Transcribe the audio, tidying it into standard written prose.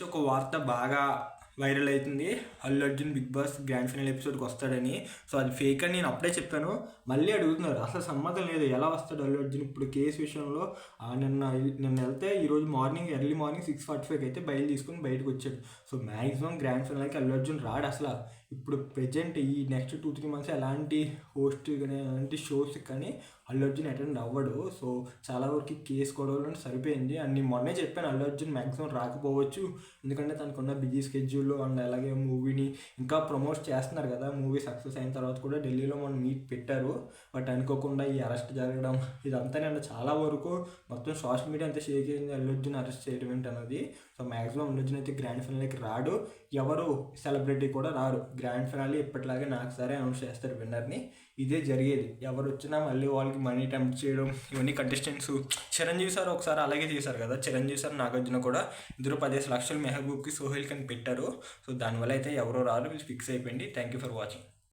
ఒక వార్త బాగా వైరల్ అవుతుంది. Allu Arjun Bigg Boss grand final ఎపిసోడ్కి వస్తాడని. సో అది ఫేక్ అని నేను అప్పుడే చెప్పాను. మళ్ళీ అడుగుతున్నారు, అసలు సమ్మతం లేదు, ఎలా వస్తాడు అల్లు అర్జున్ ఇప్పుడు కేసు విషయంలో. నిన్న వెళ్తే ఈరోజు ఎర్లీ మార్నింగ్ 6:45 అయితే బయలు తీసుకుని బయటకు వచ్చాడు. సో మ్యాక్సిమం గ్రాండ్ ఫైనల్కి అల్లు అర్జున్ రాడు అసలు. ఇప్పుడు ప్రజెంట్ ఈ నెక్స్ట్ 2-3 మంత్స్ ఎలాంటి హోస్ట్ కానీ ఎలాంటి షోస్ కానీ అల్లు అర్జున్ అటెండ్ అవ్వడు. సో చాలా వరకు కేసు గొడవలు సరిపోయింది. అండ్ మొన్నే చెప్పాను అల్లు అర్జున్ మ్యాక్సిమం రాకపోవచ్చు, ఎందుకంటే తనకున్న బిజీ స్కెడ్యూల్లో అండ్ అలాగే మూవీని ఇంకా ప్రమోట్ చేస్తున్నారు కదా. మూవీ సక్సెస్ అయిన తర్వాత కూడా ఢిల్లీలో మనం మీట్ పెట్టారు. బట్ అనుకోకుండా ఈ అరెస్ట్ జరగడం ఇదంతా నేను చాలా వరకు మొత్తం సోషల్ మీడియా అంతా షేర్ చేసింది అల్లు అర్జున్ అరెస్ట్ చేయడం ఏంటన్నది. సో మ్యాక్సిమం అల్లు అర్జున్ అయితే గ్రాండ్ ఫైనల్కి రాడు, ఎవరు సెలబ్రిటీ కూడా రారు. గ్రాండ్ ఫైనల్ ఎప్పటిలాగే నాకు సరే అనౌన్స్ చేస్తారు విన్నర్ని. ఇదే జరిగేది, ఎవరు వచ్చినా మళ్ళీ వాళ్ళకి మనీ టెంప్ట్ చేయడం ఇవన్నీ కంటెస్టెంట్స్. చిరంజీవి సార్ ఒకసారి అలాగే చేశారు కదా, చిరంజీవి సార్ నాగార్జున కూడా ఇద్దరు 15 లక్షలు మెహబూబ్కి సోహెల్కి అని పెట్టారు. సో దానివల్ల అయితే ఎవరో రారు, ఫిక్స్ అయిపోయింది. Thank you for watching.